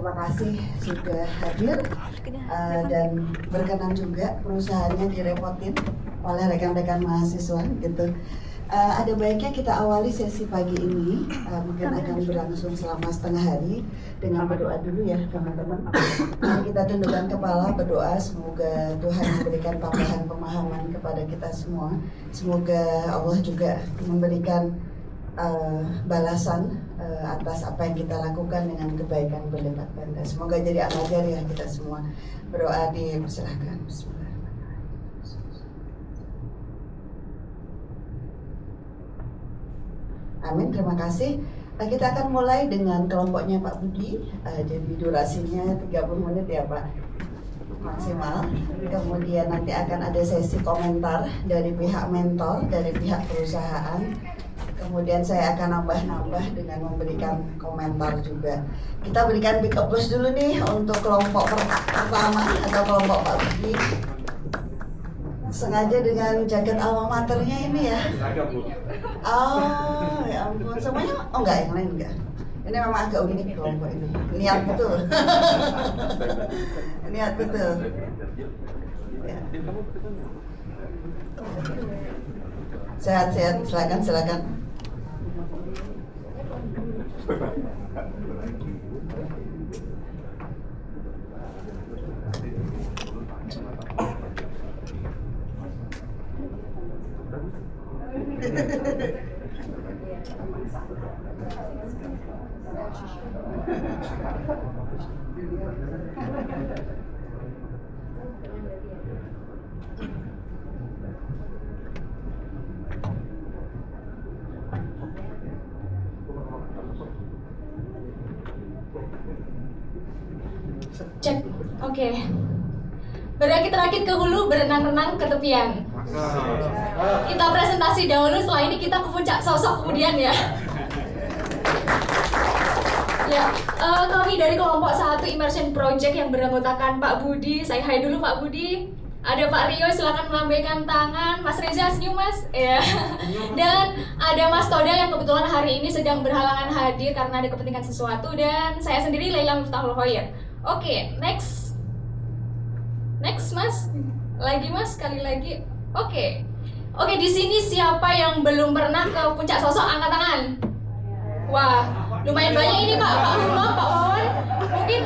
terima kasih sudah hadir dan berkenan juga perusahaannya direpotin oleh rekan-rekan mahasiswa gitu. Ada baiknya kita awali sesi pagi ini, mungkin akan berlangsung selama setengah hari dengan berdoa dulu ya teman-teman. Mari kita tundukkan kepala, berdoa semoga Tuhan memberikan tambahan pemahaman kepada kita semua. Semoga Allah juga memberikan balasan atas apa yang kita lakukan dengan kebaikan berlipat ganda. Semoga jadi amal jariah kita semua. Berdoa dipersilahkan. Bismillahirrahmanirrahim. Amin, terima kasih. Kita akan mulai dengan kelompoknya Pak Budi. Jadi durasinya 30 menit ya Pak, maksimal. Kemudian nanti akan ada sesi komentar dari pihak mentor, dari pihak perusahaan. Kemudian saya akan nambah-nambah dengan memberikan komentar juga. Kita berikan big applause dulu nih untuk kelompok pertama atau kelompok Pak Budi. Sengaja dengan jaket alma maternya ini ya. Oh ya ampun, semuanya enggak, yang lain enggak. Ini memang agak unik kelompok ini. Niat betul. Niat betul. Ya. Sehat-sehat, silakan. Cek, oke. Berakit-rakit ke hulu, berenang-renang ke tepian. Kita presentasi dahulu, setelah ini kita ke puncak sosok kemudian ya. Ya, kami dari kelompok 1 Immersion Project yang beranggotakan Pak Budi. Saya hai dulu Pak Budi. Ada Pak Rio, silakan melambaikan tangan. Mas Reza, senyum Mas. Ya. Dan ada Mas Toda yang kebetulan hari ini sedang berhalangan hadir karena ada kepentingan sesuatu. Dan saya sendiri Laila Miftahul Khoir. Oke, next Mas. Lagi Mas, sekali lagi. Oke, di sini siapa yang belum pernah ke puncak sosok angkat tangan? Wah, lumayan banyak ini Pak Humam, Pak Wawan. Mungkin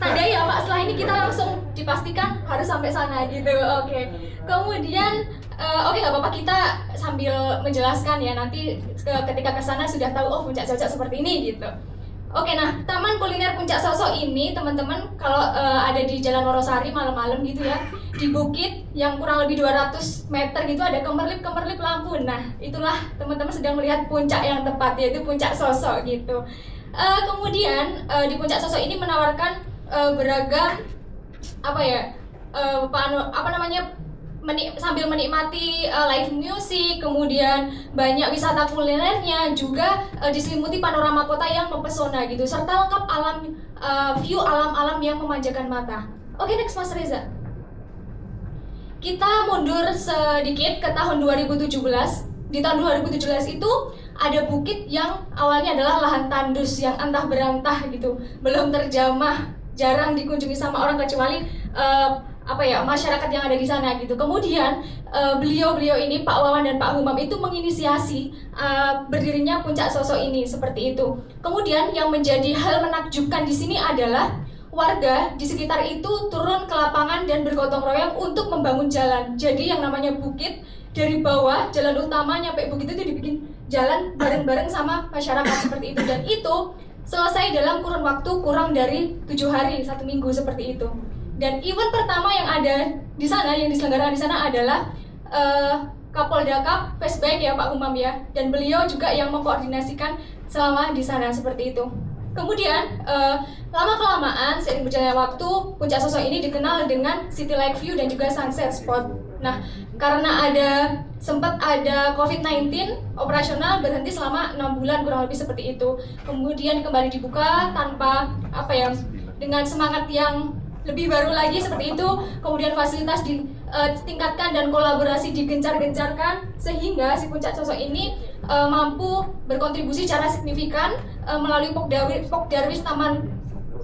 tanda ya Pak, setelah ini kita langsung dipastikan harus sampai sana gitu. Oke. Kemudian nggak apa-apa, kita sambil menjelaskan ya, nanti ketika ke sana sudah tahu oh puncak sosok seperti ini gitu. Oke, nah Taman Kuliner Puncak Sosok ini teman-teman kalau ada di Jalan Worosari malam-malam gitu ya, di bukit yang kurang lebih 200 meter gitu ada kemerlip lampu. Nah itulah teman-teman sedang melihat puncak yang tepat, yaitu Puncak Sosok gitu. Kemudian di Puncak Sosok ini menawarkan beragam sambil menikmati live music, kemudian banyak wisata kulinernya, juga diselimuti panorama kota yang mempesona gitu, serta lengkap view alam-alam yang memanjakan mata. Oke, next Mas Reza. Kita mundur sedikit ke tahun 2017. Di tahun 2017 itu ada bukit yang awalnya adalah lahan tandus yang antah berantah gitu, belum terjamah, jarang dikunjungi sama orang kecuali masyarakat yang ada di sana gitu. Kemudian beliau ini Pak Wawan dan Pak Humam itu menginisiasi berdirinya Puncak Sosok ini seperti itu. Kemudian yang menjadi hal menakjubkan di sini adalah warga di sekitar itu turun ke lapangan dan bergotong royong untuk membangun jalan. Jadi yang namanya bukit dari bawah jalan utama nyampe bukit itu dibikin jalan bareng-bareng sama masyarakat seperti itu, dan itu selesai dalam kurun waktu kurang dari 7 hari, 1 minggu seperti itu. Dan event pertama yang ada di sana, yang diselenggarakan di sana adalah Kapolda Cup Fastbike ya Pak Umam ya, dan beliau juga yang mengkoordinasikan selama di sana seperti itu. Kemudian lama-kelamaan seiring berjalannya waktu, Puncak Sosok ini dikenal dengan City Light View dan juga Sunset Spot. Nah, karena sempat ada COVID-19, operasional berhenti selama 6 bulan kurang lebih seperti itu. Kemudian kembali dibuka tanpa dengan semangat yang lebih baru lagi seperti itu. Kemudian fasilitas ditingkatkan dan kolaborasi digencar-gencarkan sehingga si Puncak Sosok ini mampu berkontribusi secara signifikan melalui Pokdarwis Taman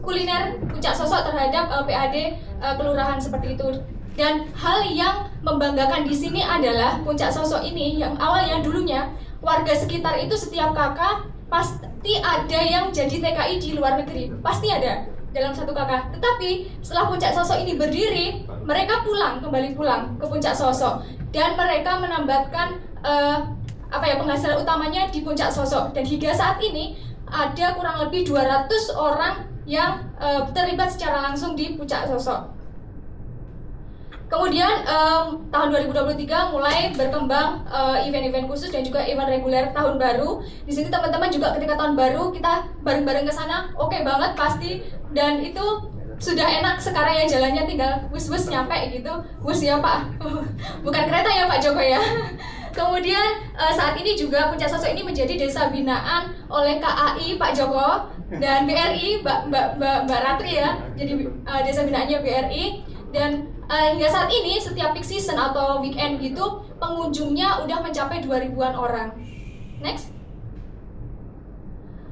kuliner Puncak Sosok terhadap PAD kelurahan seperti itu. Dan hal yang membanggakan di sini adalah Puncak Sosok ini yang awalnya dulunya warga sekitar itu setiap kakak pasti ada yang jadi TKI di luar negeri, pasti ada dalam satu kakak. Tetapi setelah Puncak Sosok ini berdiri, mereka kembali pulang ke Puncak Sosok dan mereka menambahkan penghasilan utamanya di Puncak Sosok. Dan hingga saat ini ada kurang lebih 200 orang yang terlibat secara langsung di Puncak Sosok. Kemudian tahun 2023 mulai berkembang event-event khusus dan juga event reguler tahun baru. Di sini teman-teman juga ketika tahun baru kita bareng-bareng ke sana, oke banget pasti. Dan itu sudah enak sekarang ya, jalannya tinggal bus-bus nyampe gitu. Bus ya Pak, bukan kereta ya Pak Joko ya. Kemudian saat ini juga Puncak Sosok ini menjadi desa binaan oleh KAI Pak Joko dan BRI Mbak Ratri ya. Jadi desa binaannya BRI. Dan hingga saat ini setiap peak season atau weekend gitu pengunjungnya udah mencapai 2000-an orang. Next.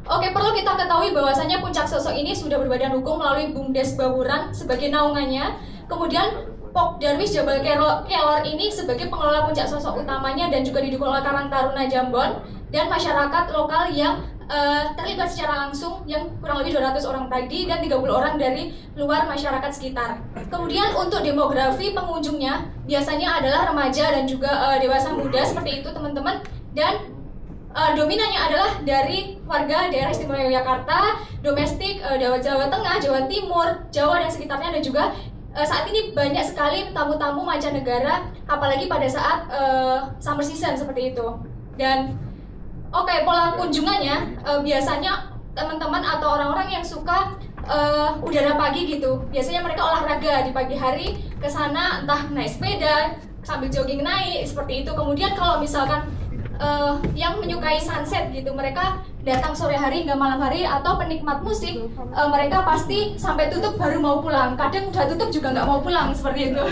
Oke, perlu kita ketahui bahwasanya Puncak Sosok ini sudah berbadan hukum melalui BUMDes Bawuran sebagai naungannya. Kemudian Pok Darwis Jabal Kelor ini sebagai pengelola Puncak Sosok utamanya dan juga didukung oleh Karang Taruna Jambon dan masyarakat lokal yang terlibat secara langsung yang kurang lebih 200 orang tadi dan 30 orang dari luar masyarakat sekitar. Kemudian untuk demografi pengunjungnya biasanya adalah remaja dan juga dewasa muda seperti itu teman-teman, dan dominannya adalah dari warga daerah istimewa Yogyakarta, domestik, Jawa Tengah, Jawa Timur, Jawa dan sekitarnya, dan juga saat ini banyak sekali tamu-tamu mancanegara apalagi pada saat summer season seperti itu. Dan pola kunjungannya biasanya teman-teman atau orang-orang yang suka udara pagi gitu. Biasanya mereka olahraga di pagi hari ke sana, entah naik sepeda, sambil jogging naik seperti itu. Kemudian kalau misalkan yang menyukai sunset gitu, mereka datang sore hari hingga malam hari, atau penikmat musik, mereka pasti sampai tutup baru mau pulang. Kadang udah tutup juga nggak mau pulang seperti itu.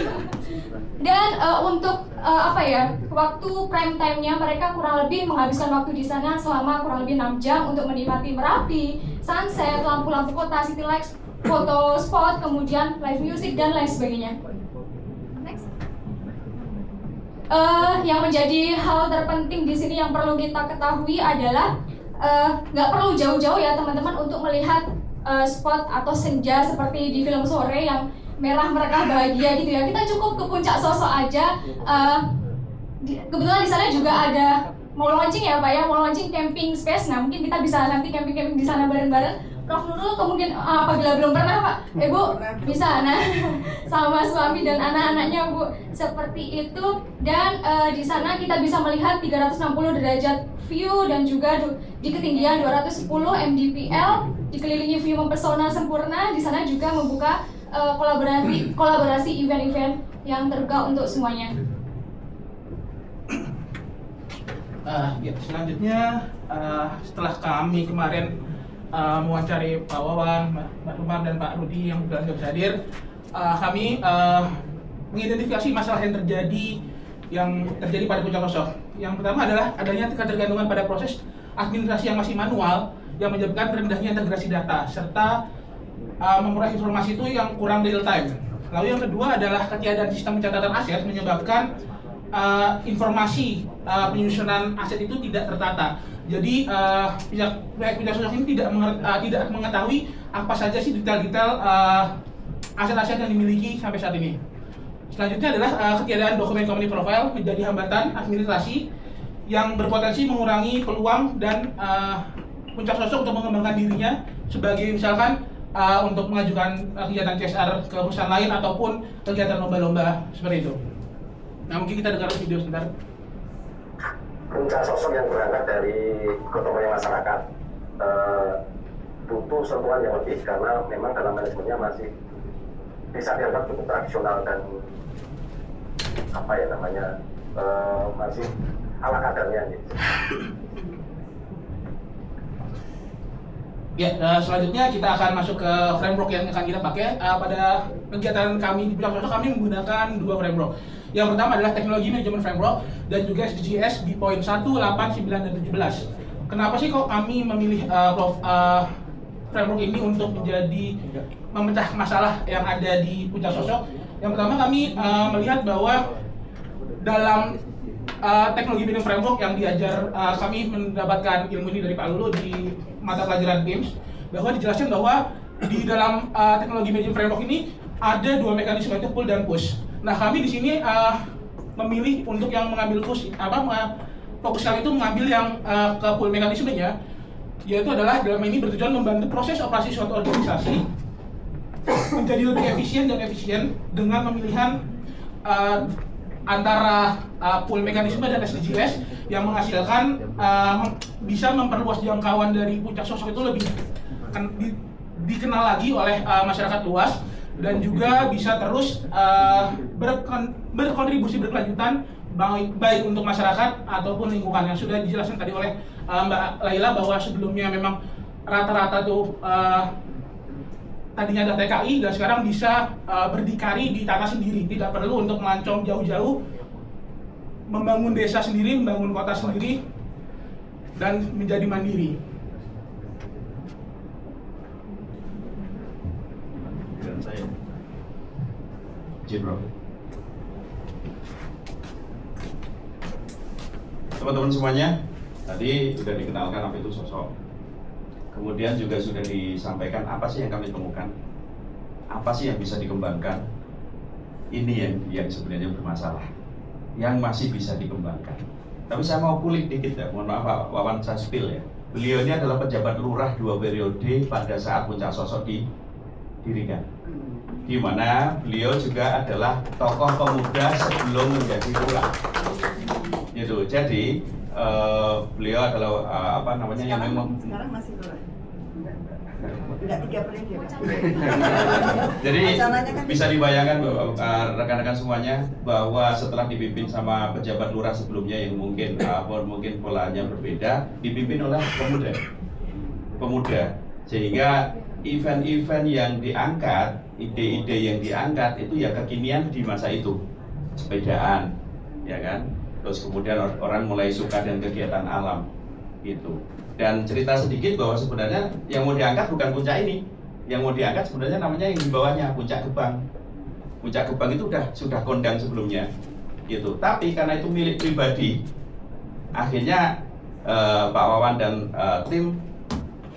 Dan untuk waktu prime time-nya mereka kurang lebih menghabiskan waktu di sana selama kurang lebih 6 jam untuk menikmati Merapi, sunset, lampu-lampu kota, city lights, foto spot, kemudian live music dan lain sebagainya. Next. Yang menjadi hal terpenting di sini yang perlu kita ketahui adalah nggak perlu jauh-jauh ya teman-teman untuk melihat spot atau senja seperti di film Sore yang merah mereka bahagia gitu ya. Kita cukup ke Puncak Sosok aja. Kebetulan di sana juga ada mau launching ya Pak ya, mau launching camping space. Nah mungkin kita bisa nanti camping di sana bareng-bareng. Prof Nurul kemungkinan apabila belum pernah Pak, Bu bisa nah sama suami dan anak-anaknya Bu seperti itu. Dan di sana kita bisa melihat 360 derajat view dan juga di ketinggian 210 mdpl, dikelilingi view mempesona sempurna. Di sana juga membuka kolaborasi event-event yang terbuka untuk semuanya. Selanjutnya setelah kami kemarin mewawancari Pak Wawan, Mbak Rumar dan Pak Rudi yang sudah bisa hadir, kami mengidentifikasi masalah yang terjadi pada Puncak Sosok. Yang pertama adalah adanya ketergantungan pada proses administrasi yang masih manual yang menyebabkan rendahnya integrasi data serta memperoleh informasi itu yang kurang real time. Lalu yang kedua adalah ketiadaan sistem pencatatan aset menyebabkan informasi penyusunan aset itu tidak tertata. Jadi Puncak Sosok ini tidak mengetahui apa saja sih detail-detail aset-aset yang dimiliki sampai saat ini. Selanjutnya adalah ketiadaan dokumen company profile menjadi hambatan administrasi yang berpotensi mengurangi peluang dan Puncak Sosok untuk mengembangkan dirinya sebagai misalkan untuk mengajukan kegiatan CSR ke perusahaan lain ataupun kegiatan lomba-lomba seperti itu. Nah mungkin kita dengar video sebentar. Puncak Sosok yang berangkat dari gotong royong masyarakat butuh sentuhan yang lebih karena memang dalam manajemennya masih bisa dianggap cukup tradisional dan masih ala kadarnya gitu. Ya, selanjutnya kita akan masuk ke framework yang akan kita pakai. Pada kegiatan kami di Puncak Sosok kami menggunakan 2 framework. Yang pertama adalah teknologi manajemen framework dan juga SDGs di poin 1, 8, 9, dan 17. Kenapa sih kok kami memilih framework ini untuk menjadi memecah masalah yang ada di Puncak Sosok. Yang pertama kami melihat bahwa dalam teknologi medium framework yang diajar, kami mendapatkan ilmu ini dari Pak Lulu di mata pelajaran BIMS, bahwa dijelaskan bahwa di dalam teknologi medium framework ini ada dua mekanisme, yaitu pull dan push. Nah, kami di sini memilih untuk yang mengambil push, fokus kami itu mengambil yang ke pull mekanismenya, yaitu adalah dalam ini bertujuan membantu proses operasi suatu organisasi menjadi lebih efisien dan efisien dengan pemilihan antara pull mekanisme dan SDGs yang menghasilkan bisa memperluas jangkauan dari Puncak Sosok itu lebih dikenal lagi oleh masyarakat luas, dan juga bisa terus berkontribusi berkelanjutan baik untuk masyarakat ataupun lingkungan. Yang sudah dijelaskan tadi oleh Mbak Laila bahwa sebelumnya memang rata-rata tuh tadinya ada TKI dan sekarang bisa berdikari di tanah sendiri, tidak perlu untuk melancong jauh-jauh, membangun desa sendiri, membangun kota sendiri, dan menjadi mandiri. Saya Jibro. Teman-teman semuanya, tadi sudah dikenalkan apa itu sosok. Kemudian juga sudah disampaikan apa sih yang kami temukan, apa sih yang bisa dikembangkan. Ini yang sebenarnya bermasalah, yang masih bisa dikembangkan. Tapi saya mau kulik dikit ya, mohon maaf Pak Wawan, saya spill ya. Beliau ini adalah pejabat lurah 2 periode pada saat Puncak Sosok didirikan, di mana beliau juga adalah tokoh pemuda sebelum menjadi lurah. Gitu. Jadi beliau adalah yang memang sekarang masih lurah. Enggak 3 periode. Jadi kan bisa dibayangkan bahwa rekan-rekan semuanya bahwa setelah dipimpin sama pejabat lurah sebelumnya yang mungkin polanya berbeda, dipimpin oleh pemuda, sehingga event-event yang diangkat, ide-ide yang diangkat itu ya kekinian di masa itu, sepedaan, ya kan. Terus kemudian orang mulai suka dengan kegiatan alam gitu. Dan cerita sedikit bahwa sebenarnya yang mau diangkat bukan puncak ini, yang mau diangkat sebenarnya namanya yang di bawahnya, Puncak Gebang. Puncak Gebang itu sudah kondang sebelumnya, gitu. Tapi karena itu milik pribadi, akhirnya Pak Wawan dan tim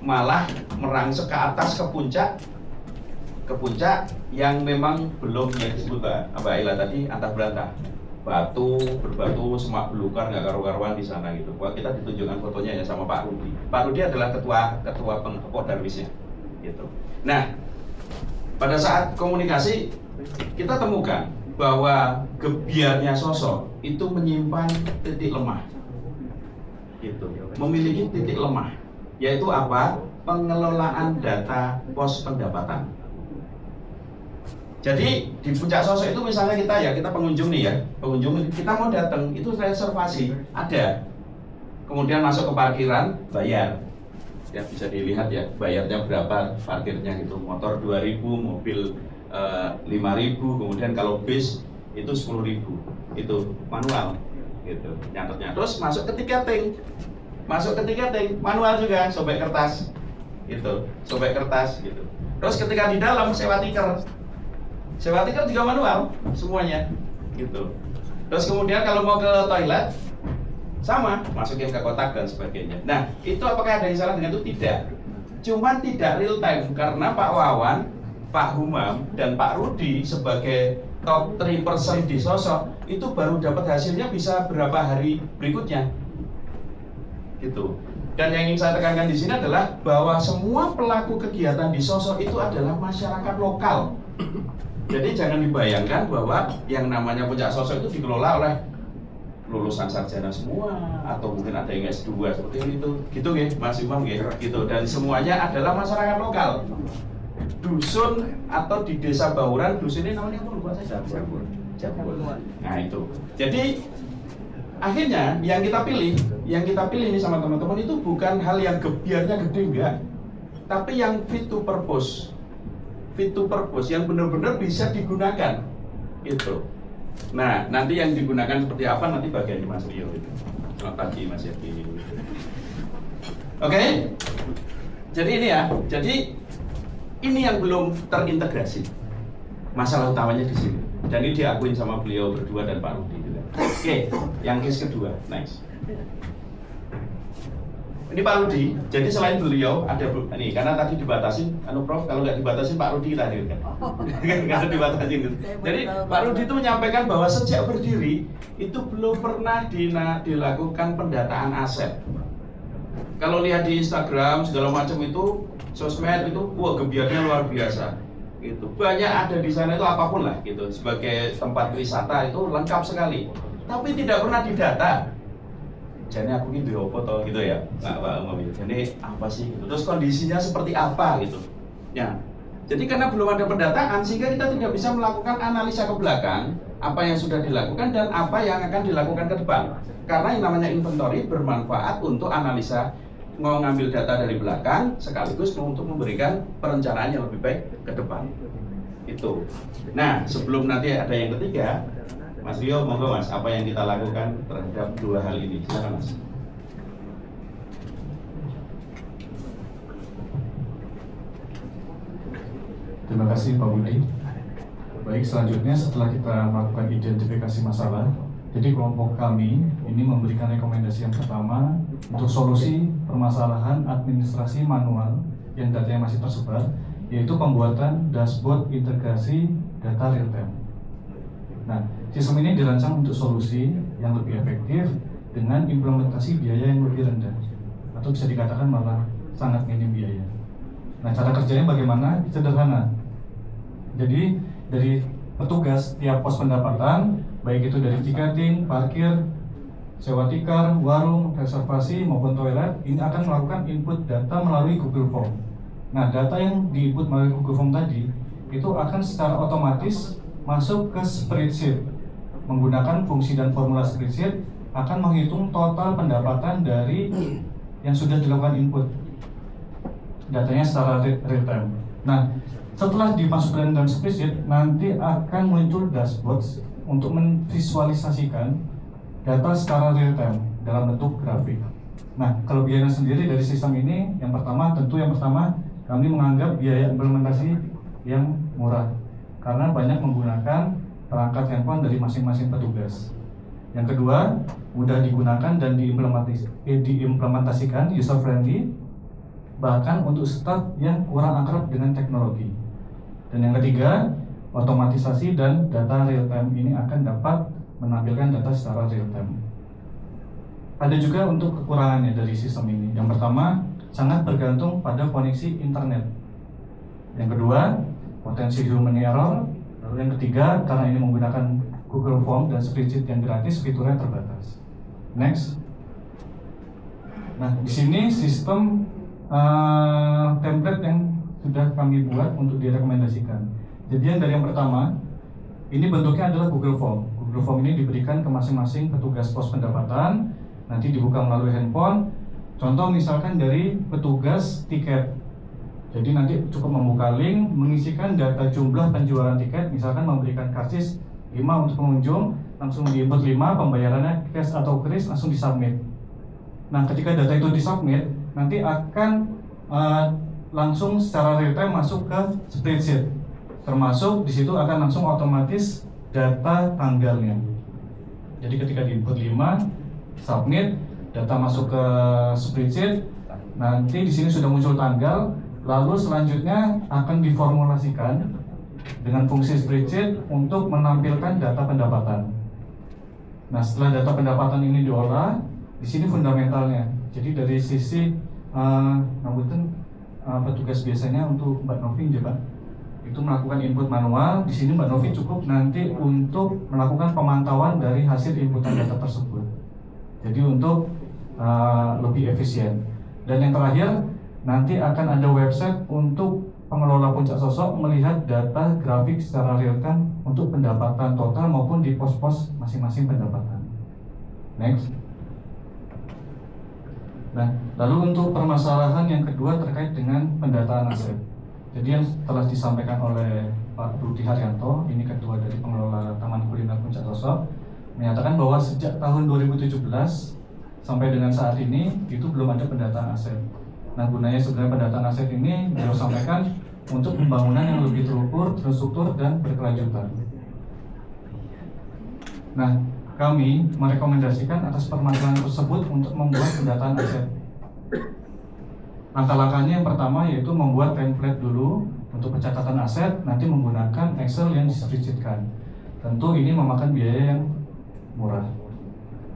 malah merangsek ke atas ke puncak yang memang belum yang disebut Mbak Ila tadi antah berantah. Berbatu, semak belukar, nggak karu-karuan di sana gitu. Wah, kita ditunjukkan fotonya ya sama Pak Rudi. Pak Rudi adalah ketua Pengkodarwisnya, gitu. Nah, pada saat komunikasi kita temukan bahwa gebiarnya sosok itu menyimpan titik lemah, gitu. Memiliki titik lemah, yaitu apa? Pengelolaan data pos pendapatan. Jadi di Puncak Sosok itu misalnya kita pengunjung nih ya, kita mau datang itu reservasi ada, kemudian masuk ke parkiran bayar, ya bisa dilihat ya bayarnya berapa parkirnya gitu, motor 2.000, mobil 5.000, kemudian kalau bis itu 10.000, itu manual gitu nyatetnya. Terus masuk ke tiketing manual juga, sobek kertas gitu. Terus ketika di dalam sewa tiker juga manual semuanya gitu. Terus kemudian kalau mau ke toilet sama, masukin ke kotak dan sebagainya. Nah, itu apakah ada yang salah dengan itu? Tidak. Cuman tidak real time karena Pak Wawan, Pak Humam, dan Pak Rudi sebagai top 3% di Sosok itu baru dapat hasilnya bisa berapa hari berikutnya. Gitu. Dan yang ingin saya tekankan di sini adalah bahwa semua pelaku kegiatan di Sosok itu adalah masyarakat lokal. Jadi jangan dibayangkan bahwa yang namanya Puncak Sosok itu dikelola oleh lulusan sarjana semua atau mungkin ada yang S2 seperti itu. Gitu ya, Mas Imam ya, gitu. Dan semuanya adalah masyarakat lokal. Dusun atau di Desa Bauran, dusun ini namanya apa lupa saya? Jabur. Nah, itu. Jadi akhirnya yang kita pilih ini sama teman-teman itu bukan hal yang gebiarnya gede enggak, tapi yang fit to purpose yang benar-benar bisa digunakan itu. Nah, nanti yang digunakan seperti apa nanti bagiannya Mas Rio itu. Selamat pagi Mas Yaki. Oke. Jadi ini ya, jadi ini yang belum terintegrasi. Masalah utamanya di sini. Dan ini diakuin sama beliau berdua dan Pak Rudi juga. Oke, yang case kedua, nice. Ini Pak Rudi, jadi selain beliau ada ini karena tadi dibatasin, Prof, kalau nggak dibatasin Pak Rudi kita hadirkan. Nggak dibatasin gitu. Jadi Pak Rudi itu menyampaikan bahwa sejak berdiri itu belum pernah dilakukan pendataan aset. Kalau lihat di Instagram segala macam itu, sosmed itu, wah gebiarnya luar biasa. Gitu. Banyak ada di sana itu apapun lah gitu. Sebagai tempat wisata itu lengkap sekali. Tapi tidak pernah didata. Jadi aku ini foto gitu ya, nggak paham. Jadi apa sih? Gitu. Terus kondisinya seperti apa gitu? Ya. Jadi karena belum ada pendataan, sehingga kita tidak bisa melakukan analisa ke belakang apa yang sudah dilakukan dan apa yang akan dilakukan ke depan. Karena yang namanya inventory bermanfaat untuk analisa, mau ngambil data dari belakang sekaligus untuk memberikan perencanaan yang lebih baik ke depan. Itu. Nah, sebelum nanti ada yang ketiga, Mas Rio, monggo Mas, apa yang kita lakukan terhadap dua hal ini? Silakan Mas. Terima kasih Pak Budi. Baik, selanjutnya setelah kita melakukan identifikasi masalah, jadi kelompok kami ini memberikan rekomendasi yang pertama untuk solusi permasalahan administrasi manual yang datanya masih tersebar, yaitu pembuatan dashboard integrasi data real time. Nah, sistem ini dirancang untuk solusi yang lebih efektif dengan implementasi biaya yang lebih rendah, atau bisa dikatakan malah sangat minim biaya. Nah, cara kerjanya bagaimana? Sederhana. Jadi dari petugas tiap pos pendapatan, baik itu dari tiketing, parkir, sewa tikar, warung, reservasi maupun toilet, ini akan melakukan input data melalui Google Form. Nah, data yang diinput melalui Google Form tadi itu akan secara otomatis masuk ke spreadsheet. Menggunakan fungsi dan formula spreadsheet akan menghitung total pendapatan dari yang sudah dilakukan input datanya secara real time. Nah, setelah dimasukkan dalam spreadsheet, nanti akan muncul dashboard untuk memvisualisasikan data secara real time dalam bentuk grafik. Nah, kelebihannya sendiri dari sistem ini, yang pertama kami menganggap biaya implementasi yang murah karena banyak menggunakan perangkat handphone dari masing-masing petugas. Yang kedua, mudah digunakan dan diimplementasikan, user friendly, bahkan untuk staf yang kurang akrab dengan teknologi. Dan yang ketiga, otomatisasi dan data real time ini akan dapat menampilkan data secara real time. Ada juga untuk kekurangannya dari sistem ini. Yang pertama, sangat bergantung pada koneksi internet. Yang kedua, potensi human error. Lalu yang ketiga, karena ini menggunakan Google Form dan spreadsheet yang gratis, fiturnya terbatas. Next. Nah, di sini sistem template yang sudah kami buat untuk direkomendasikan. Jadi yang dari yang pertama, ini bentuknya adalah Google Form. Google Form ini diberikan ke masing-masing petugas pos pendapatan, nanti dibuka melalui handphone. Contoh misalkan dari petugas tiket. Jadi nanti cukup membuka link, mengisikan data jumlah penjualan tiket, misalkan memberikan karcis 5 untuk pengunjung, langsung diinput 5, pembayarannya cash atau kris, langsung disubmit. Nah, ketika data itu disubmit, nanti akan langsung secara real time masuk ke spreadsheet. Termasuk di situ akan langsung otomatis data tanggalnya. Jadi ketika diinput 5, submit, data masuk ke spreadsheet, nanti di sini sudah muncul tanggal. Lalu selanjutnya akan diformulasikan dengan fungsi spreadsheet untuk menampilkan data pendapatan. Nah, setelah data pendapatan ini diolah, di sini fundamentalnya. Jadi dari sisi petugas biasanya untuk Mbak Novi juga itu melakukan input manual. Di sini Mbak Novi cukup nanti untuk melakukan pemantauan dari hasil inputan data tersebut. Jadi untuk lebih efisien. Dan yang terakhir, nanti akan ada website untuk pengelola Puncak Sosok melihat data grafik secara real time untuk pendapatan total maupun di pos-pos masing-masing pendapatan. Next. Nah, lalu untuk permasalahan yang kedua terkait dengan pendataan aset. Jadi yang telah disampaikan oleh Pak Rudi Haryanto, ini ketua dari pengelola Taman Kuliner Puncak Sosok, menyatakan bahwa sejak tahun 2017 sampai dengan saat ini itu belum ada pendataan aset. Nah, gunanya sebenarnya pendataan aset ini beliau sampaikan untuk pembangunan yang lebih terukur, terstruktur, dan berkelanjutan. Nah, kami merekomendasikan atas permasalahan tersebut untuk membuat pendataan aset. Langkah-langkahnya yang pertama yaitu membuat template dulu untuk pencatatan aset, nanti menggunakan Excel yang dispreadsheetkan. Tentu ini memakan biaya yang murah.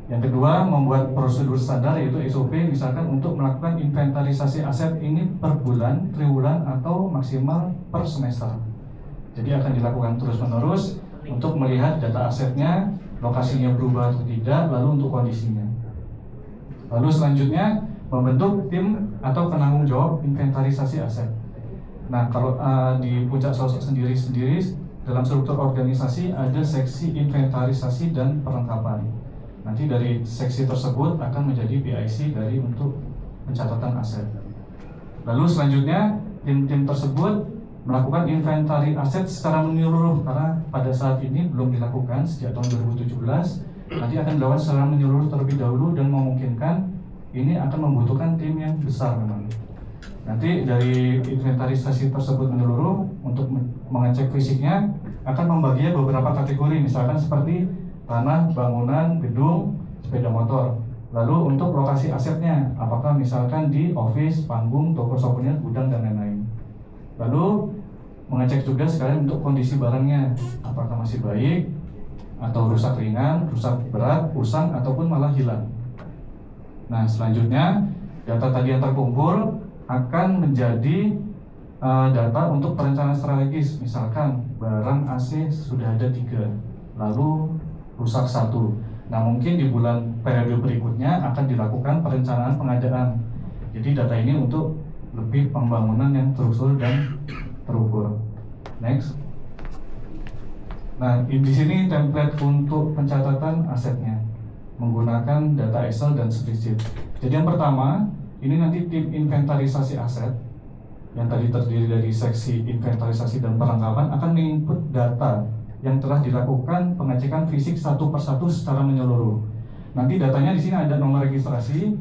Yang kedua, membuat prosedur standar yaitu SOP misalkan untuk melakukan inventarisasi aset ini per bulan, triwulan, atau maksimal per semester. Jadi akan dilakukan terus-menerus untuk melihat data asetnya, lokasinya berubah atau tidak, lalu untuk kondisinya. Lalu selanjutnya, membentuk tim atau penanggung jawab inventarisasi aset. Nah, kalau di Puncak Sosok sendiri dalam struktur organisasi ada seksi inventarisasi dan perlengkapan. Nanti dari seksi tersebut akan menjadi PIC dari untuk pencatatan aset. Lalu selanjutnya tim-tim tersebut melakukan inventari aset secara menyeluruh karena pada saat ini belum dilakukan sejak tahun 2017. Nanti akan dilakukan secara menyeluruh terlebih dahulu dan memungkinkan ini akan membutuhkan tim yang besar memang. Nanti dari inventarisasi tersebut menyeluruh untuk mengecek fisiknya akan membaginya beberapa kategori misalkan seperti tanah, bangunan, gedung, sepeda motor. Lalu untuk lokasi asetnya, apakah misalkan di office, panggung, toko souvenir, gudang, dan lain-lain. Lalu mengecek juga sekalian untuk kondisi barangnya, apakah masih baik, atau rusak ringan, rusak berat, usang, ataupun malah hilang. Nah, selanjutnya data tadi yang terkumpul akan menjadi data untuk perencanaan strategis. Misalkan barang AC sudah ada 3, lalu rusak 1. Nah, mungkin di bulan periode berikutnya akan dilakukan perencanaan pengadaan. Jadi data ini untuk lebih pembangunan yang terukur dan terukur. Next. Nah, di sini template untuk pencatatan asetnya menggunakan data Excel dan spreadsheet. Jadi yang pertama, ini nanti tim inventarisasi aset yang tadi terdiri dari seksi inventarisasi dan perlengkapan akan menginput data yang telah dilakukan pengecekan fisik satu persatu secara menyeluruh. Nanti datanya di sini ada nomor registrasi,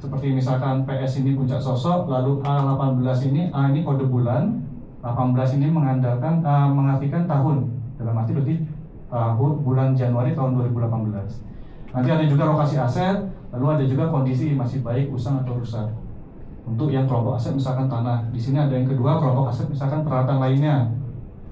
seperti misalkan PS ini Puncak Sosok, lalu A18 ini, A ini kode bulan, 18 ini mengartikan tahun, dalam arti berarti bulan Januari tahun 2018. Nanti ada juga lokasi aset, lalu ada juga kondisi masih baik, usang atau rusak. Untuk yang kelompok aset misalkan tanah, di sini ada yang kedua kelompok aset misalkan peralatan lainnya.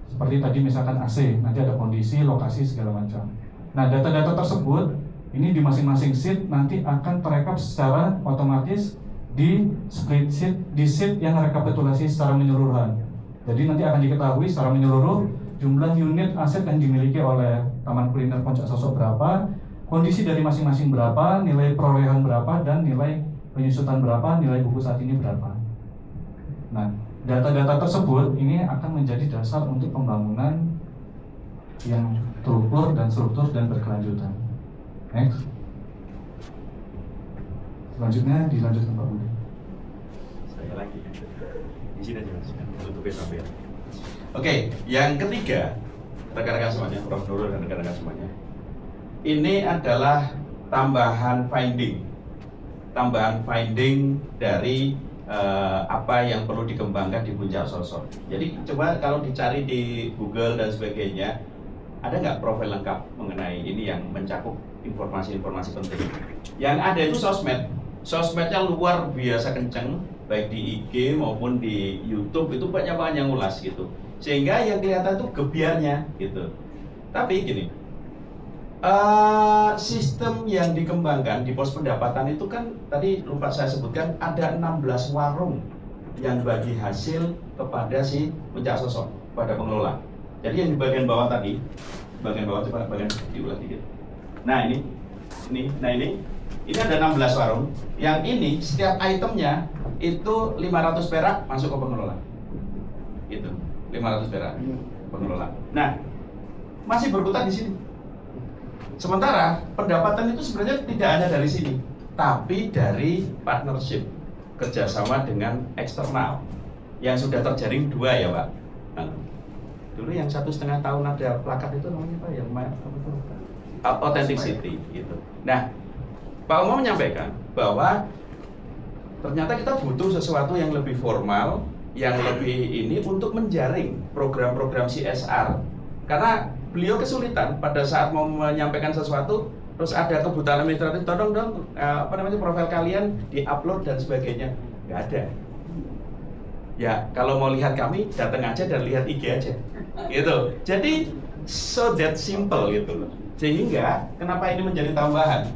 Seperti tadi misalkan AC, nanti ada kondisi, lokasi, segala macam. Nah, data-data tersebut ini di masing-masing sheet nanti akan terekap secara otomatis di spreadsheet, di sheet yang rekapitulasi secara menyeluruhan. Jadi nanti akan diketahui secara menyeluruh jumlah unit aset yang dimiliki oleh Taman Kuliner Puncak Sosok berapa, kondisi dari masing-masing berapa, nilai perolehan berapa, dan nilai penyusutan berapa, nilai buku saat ini berapa. Nah, data-data tersebut ini akan menjadi dasar untuk pembangunan yang terukur dan struktur dan berkelanjutan. Next. Selanjutnya dilanjutkan Pak Budi. Saya lagi. Di sini aja Mas, tutupin sampai. Oke, yang ketiga, rekan-rekan semuanya, Prof. Nurul dan rekan-rekan semuanya. Ini adalah tambahan finding dari apa yang perlu dikembangkan di Puncak Sosok. Jadi coba kalau dicari di Google dan sebagainya, ada nggak profil lengkap mengenai ini yang mencakup informasi-informasi penting. Yang ada itu sosmednya luar biasa kenceng, baik di IG maupun di YouTube itu banyak yang ngulas gitu. Sehingga yang kelihatan itu gebiarnya gitu. Tapi gini, sistem yang dikembangkan di pos pendapatan itu kan tadi lupa saya sebutkan ada 16 warung yang bagi hasil kepada si Puncak Sosok pada pengelola. Jadi yang di bagian bawah tadi, bagian bawah coba bagian diulas dikit. Nah ini ada 16 warung. Yang ini setiap itemnya itu 500 perak masuk ke pengelola. Itu 500 perak pengelola. Nah masih berkutat di sini. Sementara pendapatan itu sebenarnya tidak hanya dari sini, tapi dari partnership, kerjasama dengan eksternal yang sudah terjaring 2 ya Pak. Nah, dulu yang 1,5 tahun ada plakat itu namanya apa yang authenticity gitu. Nah, Pak Umar menyampaikan bahwa ternyata kita butuh sesuatu yang lebih formal, yang lebih ini untuk menjaring program-program CSR. Karena beliau kesulitan pada saat mau menyampaikan sesuatu, terus ada kebutuhan administratif, tolong dong profil kalian di-upload dan sebagainya. Nggak ada. Ya, kalau mau lihat kami, datang aja dan lihat IG aja. Gitu. Jadi, so that simple gitu loh. Sehingga, kenapa ini menjadi tambahan?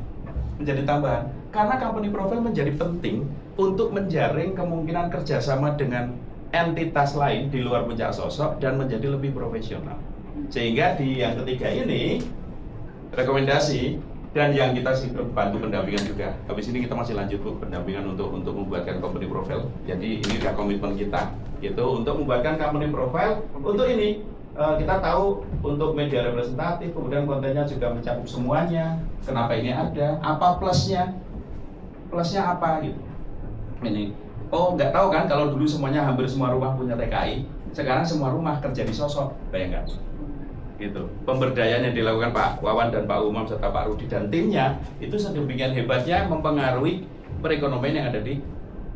Menjadi tambahan. Karena company profile menjadi penting untuk menjaring kemungkinan kerjasama dengan entitas lain di luar Puncak Sosok dan menjadi lebih profesional. Sehingga di yang ketiga ini, rekomendasi dan yang kita bantu pendampingan juga. Habis ini kita masih lanjut pendampingan untuk membuatkan company profile. Jadi ini adalah komitmen kita, gitu, untuk membuatkan company profile. Untuk ini kita tahu untuk media representatif, kemudian kontennya juga mencakup semuanya. Kenapa ini ada? Apa plusnya? Plusnya apa gitu? Ini. Oh, nggak tahu kan kalau dulu semuanya hampir semua rumah punya TKI, sekarang semua rumah kerja di Sosok, bayangkan. Gitu. Pemberdayaan yang dilakukan Pak Wawan dan Pak Umam serta Pak Rudi dan timnya itu sedemikian hebatnya mempengaruhi perekonomian yang ada di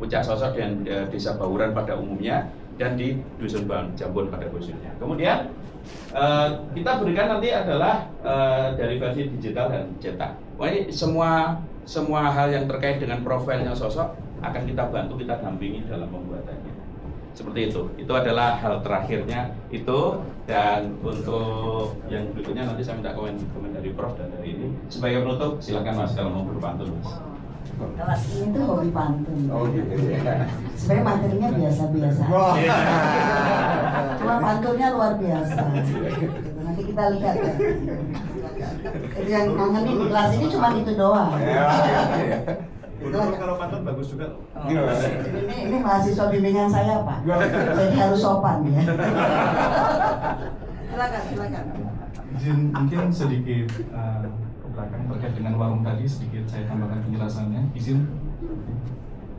Puncak Sosok dan Desa Bauran pada umumnya dan di Dusun Jambon pada khususnya. Kemudian kita berikan nanti adalah dari versi digital dan cetak. Wah, ini semua hal yang terkait dengan profilnya Sosok akan kita bantu, kita dampingi dalam pembuatannya. Seperti itu. Itu adalah hal terakhirnya itu, dan untuk yang berikutnya nanti saya minta komen dari Prof dan dari ini. Sebagai penutup, silakan Mas kalau mau berpantun, Mas. Kelas ini tuh hobi pantun. Oh gitu ya. Sebenarnya materinya biasa-biasa. Cuma pantunnya luar biasa. Nanti kita lihat ya. Itu yang kangenin di kelas ini cuma itu doang. Kalau pantun bagus juga. Ini mahasiswa bimbingan saya, Pak. Jadi harus sopan ya. Silakan. Izin mungkin sedikit ke belakang terkait dengan warung tadi, sedikit saya tambahkan penjelasannya. Izin.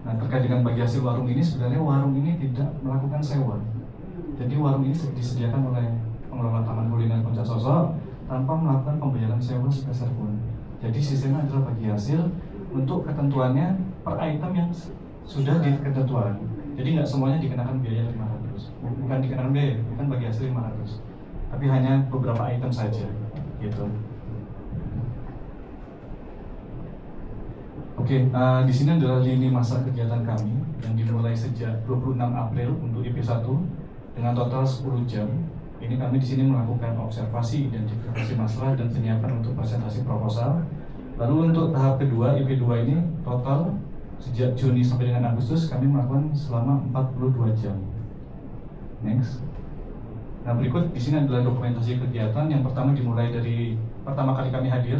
Nah, terkait dengan bagi hasil warung ini, sebenarnya warung ini tidak melakukan sewa. Jadi warung ini disediakan oleh pengelola Taman Kuliner Puncak Sosok tanpa melakukan pembayaran sewa sepeser pun. Jadi sistemnya adalah bagi hasil untuk ketentuannya per item yang sudah diketentuan. Jadi nggak semuanya dikenakan biaya 500. Bukan dikenakan biaya, bukan bagi hasil 500. Tapi hanya beberapa item saja, gitu. Oke, di sini adalah lini masa kegiatan kami yang dimulai sejak 26 April untuk IP1 dengan total 10 jam. Ini kami di sini melakukan observasi, identifikasi masalah dan penyiapan untuk presentasi proposal. Lalu untuk tahap kedua, IP2 ini total sejak Juni sampai dengan Agustus kami melakukan selama 42 jam. Next. Nah, berikut di sini adalah dokumentasi kegiatan. Yang pertama dimulai dari pertama kali kami hadir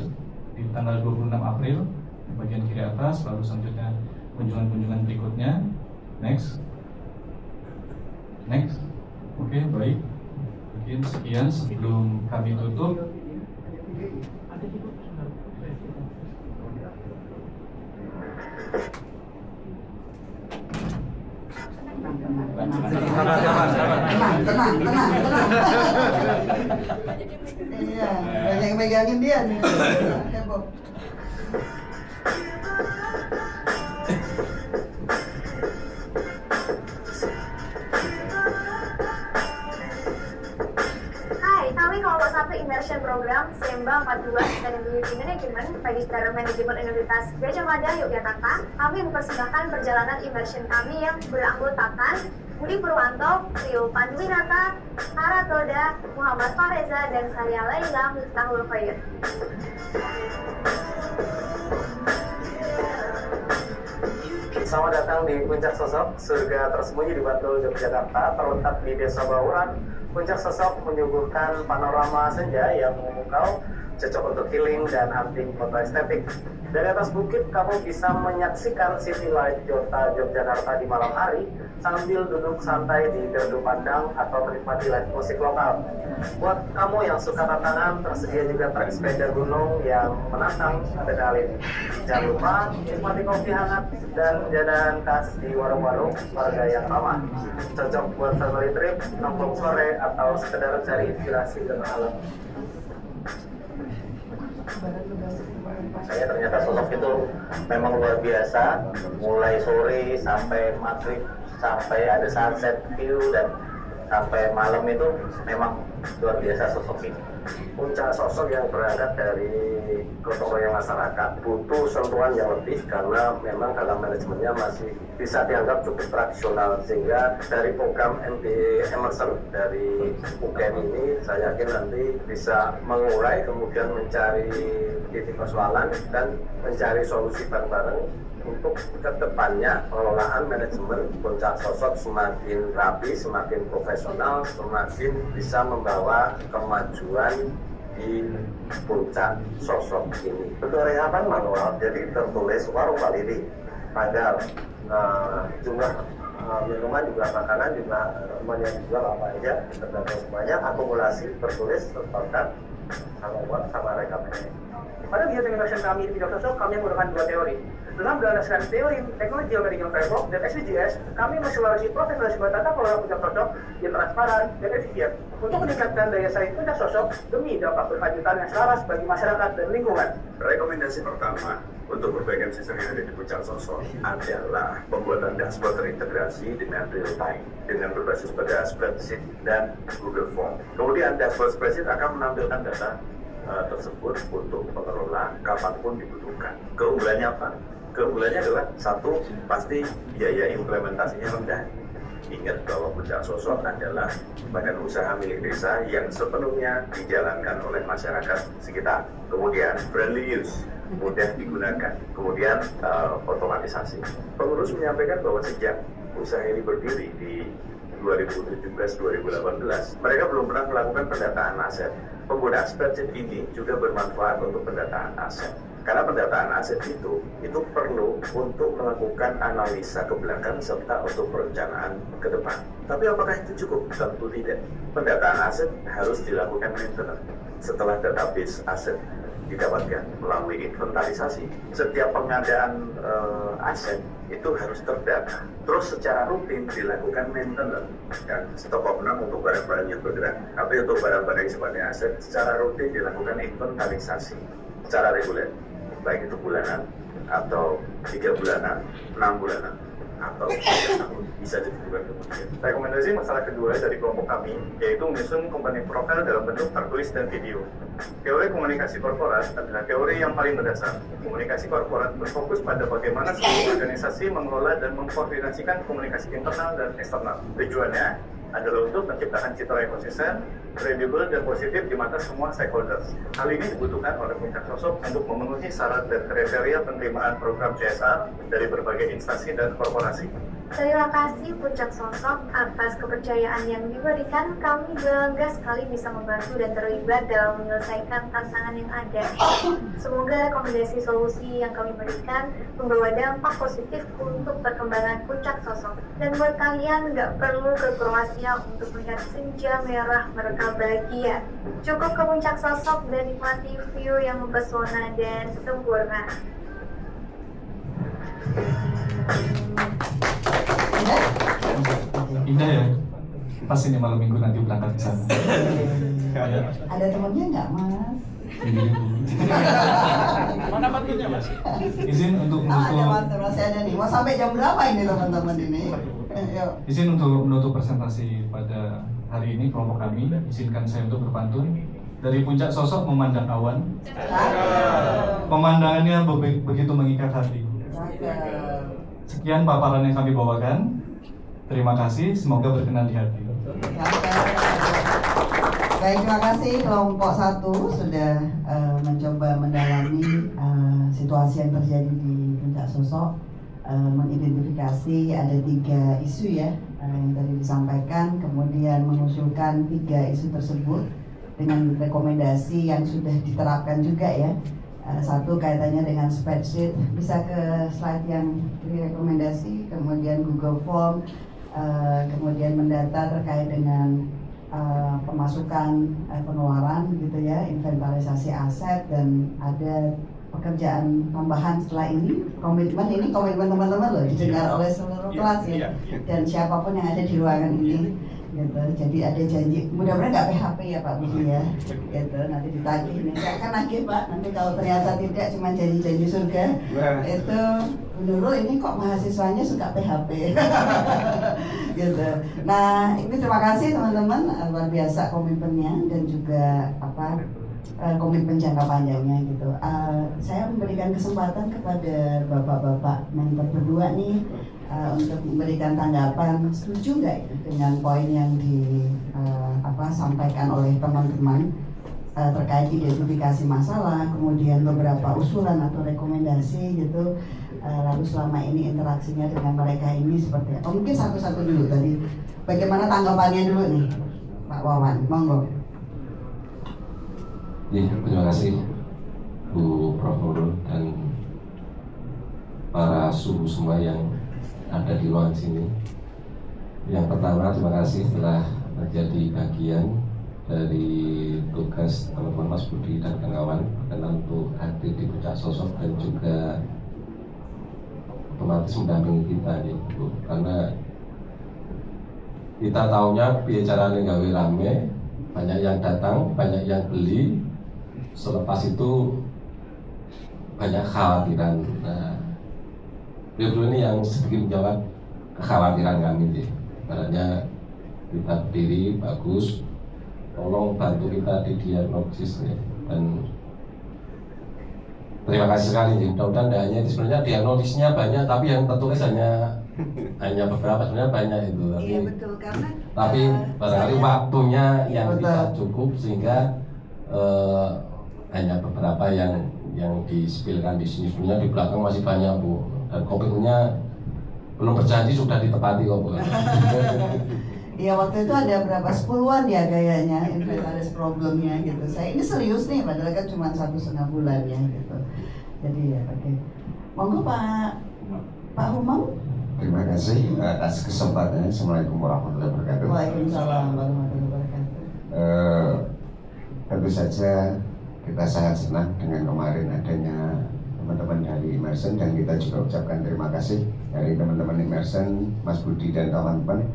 di tanggal 26 April di bagian kiri atas, lalu selanjutnya kunjungan-kunjungan berikutnya. Next. Oke, baik. Mungkin sekian sebelum kami tutup. Tenang. Iya, banyak yang megangin dia nih. Heboh. Hai, kami kelompok 1 Immersion Program SEMBA 42 Sustainability Management Magister Manajemen Universitas Gajah Mada, Yogyakarta. Kami mempersembahkan perjalanan immersion kami yang beranggotakan Budi Purwanto, Rio Panduwinata, Hara Toda, Muhammad Fareza, dan saya Laila Miftahul Khair. Selamat datang di Puncak Sosok, surga tersembunyi di Bantul, Yogyakarta, terletak di Desa Bauran. Puncak Sosok menyuguhkan panorama senja yang memukau, cocok untuk healing dan hunting foto estetik. Dari atas bukit, kamu bisa menyaksikan City Light Jota Yogyakarta di malam hari sambil duduk santai di gardu pandang atau menikmati live musik lokal. Buat kamu yang suka tantangan, tersedia juga trek sepeda gunung yang menantang adrenalin. Jangan lupa nikmati kopi hangat dan jajanan khas di warung-warung warga yang ramah. Cocok buat family trip, nongkrong sore, atau sekedar cari inspirasi dan alam. Saya ternyata sosok itu memang luar biasa, mulai sore sampai maghrib, sampai ada sunset view dan sampai malam itu memang luar biasa sosok ini. Puncak sosok yang berangkat dari gotong royong masyarakat butuh sentuhan yang lebih karena memang dalam manajemennya masih bisa dianggap cukup tradisional, sehingga dari program MBA Emerson dari UGM ini saya yakin nanti bisa mengurai kemudian mencari titik persoalan dan mencari solusi bareng-bareng untuk kedepannya pengelolaan manajemen puncak sosok semakin rapi, semakin profesional, semakin bisa membawa kemajuan di puncak sosok ini. Bentuk rekaman manual, jadi tertulis warung Pak Lili, tanggal, jumlah minuman juga, makanan juga, semuanya dijual apa aja, tergantung semuanya, akumulasi tertulis, terpakat, sama uang, sama rekamannya. Pada kegiatan innovation kami di bidang sosok, kami menggunakan dua teori. Dalam berdasarkan teori teknologi geometric framework dan SDGs, kami mensimulasi proses tata kelola puncak sosok yang transparan dan efisien untuk meningkatkan daya saing puncak sosok demi dampak berkelanjutan yang selaras bagi masyarakat dan lingkungan. Rekomendasi pertama untuk perbaikan sistem yang ada di puncak sosok adalah pembuatan dashboard terintegrasi dengan real time dengan berbasis pada spreadsheet dan Google Form. Kemudian dashboard spreadsheet akan menampilkan data tersebut untuk pengelola kapanpun dibutuhkan. Keunggulannya apa? Keunggulannya adalah satu, pasti biaya implementasinya rendah. Ingat bahwa puncak sosok adalah badan usaha milik desa yang sepenuhnya dijalankan oleh masyarakat sekitar. Kemudian friendly use, mudah digunakan. Kemudian otomatisasi. Pengurus menyampaikan bahwa sejak usaha ini berdiri di 2017-2018, mereka belum pernah melakukan pendataan aset. Penggunaan spreadsheet ini juga bermanfaat untuk pendataan aset. Karena pendataan aset itu perlu untuk melakukan analisa ke belakang serta untuk perencanaan ke depan. Tapi apakah itu cukup? Tentu tidak. Pendataan aset harus dilakukan maintenance. Setelah database aset didapatkan melalui inventarisasi, setiap pengadaan aset itu harus terdata. Terus secara rutin dilakukan maintenance dan stok opnam untuk barang-barang yang bergerak. Tapi untuk barang-barang yang sifatnya aset, secara rutin dilakukan inventarisasi secara reguler, baik itu bulanan atau 3 bulanan, 6 bulanan, atau 3 tahun, bisa ditentukan kemudian. Rekomendasi masalah kedua dari kelompok kami yaitu menyusun company profile dalam bentuk tertulis dan video. Teori komunikasi korporat adalah teori yang paling mendasar. Komunikasi korporat berfokus pada bagaimana sebuah organisasi mengelola dan mengkoordinasikan komunikasi internal dan eksternal. Tujuannya adalah untuk menciptakan citra ekosistem kredibel dan positif di mata semua stakeholders. Hal ini dibutuhkan oleh puncak sosok untuk memenuhi syarat dan kriteria penerimaan program CSR dari berbagai instansi dan korporasi. Terima kasih Puncak Sosok atas kepercayaan yang diberikan. Kami bangga sekali bisa membantu dan terlibat dalam menyelesaikan tantangan yang ada. Semoga rekomendasi solusi yang kami berikan membawa dampak positif untuk perkembangan Puncak Sosok. Dan buat kalian nggak perlu ke Kroasia untuk melihat senja merah mereka bahagia. Cukup ke Puncak Sosok dan nikmati view yang mempesona dan sempurna. Indah ya. Pas ini malam minggu nanti berangkat ke sana. Ada temennya nggak, Mas? Ini Mana batunya, Mas? izin untuk Ada Mas, masih ada nih. Mau sampai jam berapa ini teman-teman ini? Yuk. izin untuk menutup presentasi pada hari ini kelompok kami. Izinkan saya untuk berpantun. Dari puncak sosok memandang awan, pemandangannya begitu mengikat hati. Sekian paparan yang kami bawakan. Terima kasih, semoga berkenan di hati. Baik, terima kasih kelompok 1 sudah mencoba mendalami situasi yang terjadi di Puncak Sosok, mengidentifikasi ada 3 isu ya yang tadi disampaikan, kemudian mengusulkan 3 isu tersebut dengan rekomendasi yang sudah diterapkan juga ya. Satu kaitannya dengan spreadsheet, bisa ke slide yang rekomendasi, kemudian Google Form, kemudian mendata terkait dengan pemasukan, pengeluaran gitu ya, inventarisasi aset, dan ada pekerjaan tambahan setelah ini, komitmen teman-teman loh didengar oleh seluruh kelas ya, dan siapapun yang ada di ruangan ini. gitu. Jadi ada janji, mudah-mudahan nggak PHP ya Pak Budi ya, gitu. Nanti ditagih nih, nggak akan nagih Pak. Nanti kalau ternyata tidak, cuma janji-janji surga, itu menurut ini kok mahasiswanya suka PHP, gitu. Nah ini terima kasih teman-teman, luar biasa komitmennya dan juga komitmen jangka panjangnya gitu. Saya memberikan kesempatan kepada bapak-bapak mentor berdua nih untuk memberikan tanggapan. Setuju nggak dengan poin yang disampaikan oleh teman-teman terkait identifikasi masalah, kemudian beberapa usulan atau rekomendasi gitu. Lalu selama ini interaksinya dengan mereka ini seperti apa? Mungkin satu-satu dulu tadi. Bagaimana tanggapannya dulu nih, Pak Wawan? Monggo. Ya, terima kasih Bu Prof Nurul dan para suhu semua yang ada di ruang sini. Yang pertama, terima kasih telah menjadi bagian dari tugas teman-teman Mas Budi dan kawan-kawan berkenan untuk hadir di Puncak Sosok dan juga otomatis mendampingi kita nih Bu. Karena kita tahunya bicaranya gawe rame, banyak yang datang, banyak yang beli. Selepas itu banyak kekhawatiran. Nah, beliau ini yang sedikit menjawab kekhawatiran kami sih. Karena kita berdiri bagus, tolong bantu kita di diagnosis nih. Dan terima kasih sekali nih. Mudah-mudahan tidak hanya sebenarnya diagnosisnya banyak, tapi yang tertulis hanya beberapa, sebenarnya banyak itu. Tapi, iya betul, karena tapi barangkali waktunya yang tidak cukup sehingga hanya beberapa yang di-spillkan di sini. Sebenarnya di belakang masih banyak Bu, dan komitmennya belum berjanji sudah ditepati kok Bu. Iya waktu itu ada berapa 10-an ya gayanya inventaris problemnya gitu. Saya ini serius nih, padahal kan cuma 1,5 bulan ya gitu. Jadi ya oke. Monggo Pak Humam. Terima kasih atas kesempatannya. Assalamualaikum warahmatullahi wabarakatuh. Waalaikumsalam warahmatullahi wabarakatuh. Tentu saja kita sangat senang dengan kemarin adanya teman-teman dari Immersion, dan kita juga ucapkan terima kasih dari teman-teman Immersion, Mas Budi dan kawan-kawan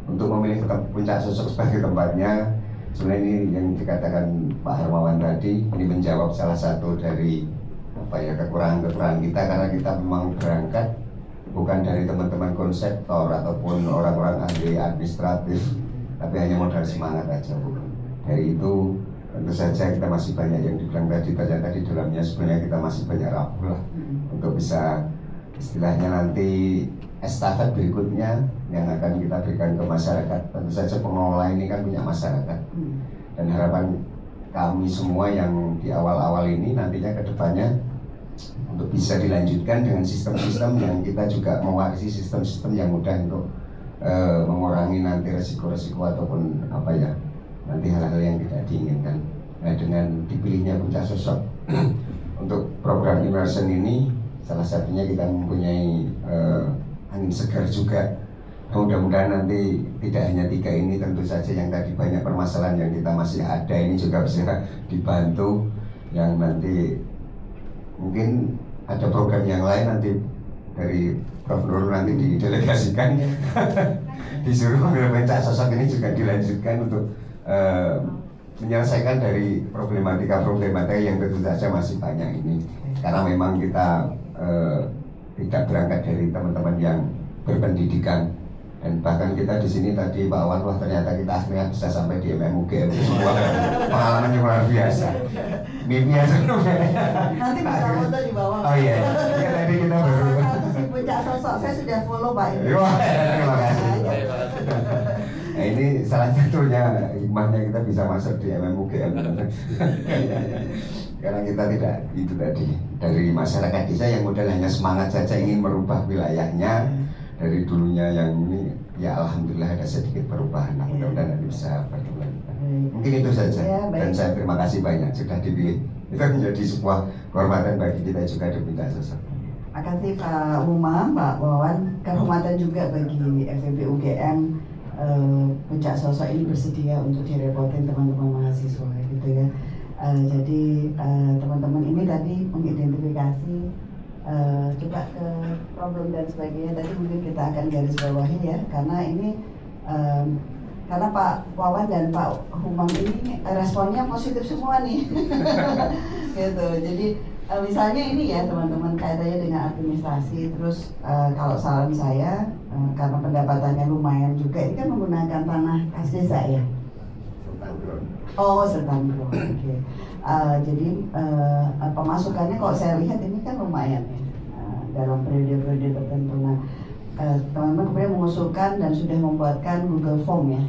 untuk memilih Puncak Sosok sebagai tempatnya. Sebenarnya ini yang dikatakan Pak Hermawan tadi, ini menjawab salah satu dari kekurangan-kekurangan kita, karena kita memang berangkat bukan dari teman-teman konseptor ataupun orang-orang ahli administratif, tapi hanya modal semangat aja Bu. Dari itu tentu saja kita masih banyak yang dibilang tadi dalamnya sebenarnya kita masih banyak rapuh lah untuk bisa istilahnya nanti estafet berikutnya yang akan kita berikan ke masyarakat. Tentu saja pengelola ini kan punya masyarakat, dan harapan kami semua yang di awal-awal ini nantinya ke depannya untuk bisa dilanjutkan dengan sistem-sistem yang kita juga mewarisi sistem-sistem yang mudah untuk mengurangi nanti resiko-resiko ataupun nanti hal-hal yang tidak diinginkan. Nah, dengan dipilihnya Puncak Sosok untuk program immersion ini, salah satunya kita mempunyai angin segar juga. Mudah-mudahan nanti tidak hanya 3 ini, tentu saja yang tadi banyak permasalahan yang kita masih ada ini juga bisa dibantu. Yang nanti mungkin ada program yang lain nanti dari Prof Nurul nanti didelegasikan disuruh Puncak Sosok ini juga dilanjutkan untuk menyelesaikan dari problematika yang tentu saja masih banyak ini, karena memang kita tidak berangkat dari teman-teman yang berpendidikan, dan bahkan kita di sini tadi Pak Wan, wah ternyata kita akhirnya bisa sampai di MMUGM, itu sebuah pengalaman yang luar biasa. Mimpi aja nanti bisa foto di bawah. Oh iya, ya, tadi kita baru si Puncak Sosok, saya sudah follow Pak ini. Terima kasih. Nah ini salah satunya hikmahnya kita bisa masuk di MMUGM karena kita tidak itu tadi dari masyarakat desa yang modal hanya semangat saja ingin merubah wilayahnya dari dulunya yang ini, ya alhamdulillah ada sedikit perubahan. Mudah-mudahan nanti bisa berkembang. Mungkin itu saja dan saya terima kasih banyak sudah dipilih. Itu menjadi sebuah kehormatan bagi kita juga di Puncak Sosok. Terima kasih Pak Umam, Pak Wawan, kehormatan juga bagi FEB UGM. Puncak Sosok ini bersedia untuk direpotin teman-teman mahasiswa gitu ya. Jadi teman-teman ini tadi mengidentifikasi coba ke problem dan sebagainya, tadi mungkin kita akan garis bawahi ya, karena ini karena Pak Wawan dan Pak Humam ini responnya positif semua nih. Gitu. Jadi misalnya ini ya teman-teman kaitannya dengan administrasi, terus kalau saran saya karena pendapatannya lumayan juga, ini kan menggunakan tanah kas desa ya. Oh, Sertangkro. Oke. Jadi pemasukannya kalau saya lihat ini kan lumayan ya dalam periode-periode tertentu. Nah, teman-teman kemudian mengusulkan dan sudah membuatkan Google Form ya.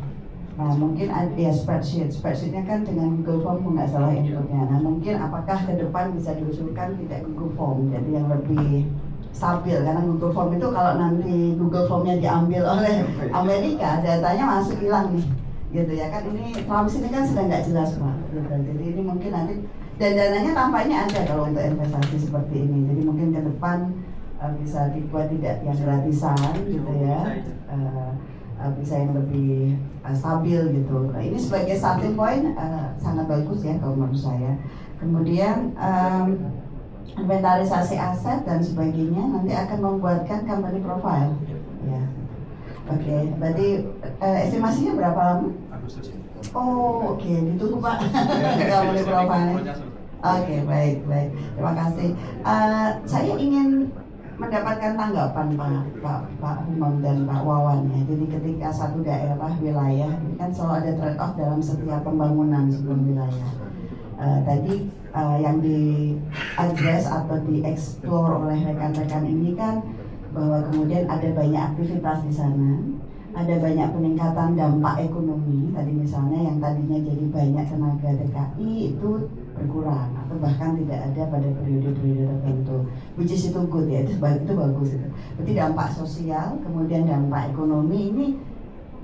Nah mungkin ya spreadsheetnya kan dengan Google Form nggak salah inputnya. Nah mungkin apakah ke depan bisa diusulkan tidak Google Form, jadi yang lebih stabil, karena Google Form itu kalau nanti Google Formnya diambil oleh Amerika, datanya masuk hilang nih, gitu ya kan. Ini Trump ini kan sedang nggak jelas Pak, gitu. Jadi ini mungkin nanti dan dananya tampaknya ada kalau untuk investasi seperti ini. Jadi mungkin ke depan bisa dibuat tidak yang gratisan gitu ya, bisa yang lebih stabil gitu. Nah, ini sebagai starting point sangat bagus ya kalau menurut saya. Kemudian inventarisasi aset dan sebagainya nanti akan membuatkan company profile ya. Oke, berarti estimasinya berapa lama? Oh oke, ditunggu Pak. Company profile. Oke, baik. Terima kasih. Saya ingin mendapatkan tanggapan Pak Humam dan Pak Wawan ya. Jadi ketika satu daerah wilayah ini kan selalu ada trade off dalam setiap pembangunan sebuah wilayah. Tadi yang di-address atau di-explore oleh rekan-rekan ini kan bahwa kemudian ada banyak aktivitas di sana, ada banyak peningkatan dampak ekonomi. Tadi misalnya yang tadinya jadi banyak tenaga TKI itu berkurang atau bahkan tidak ada pada periode-periode tertentu, which is itu good ya, itu bagus itu. Berarti dampak sosial kemudian dampak ekonomi ini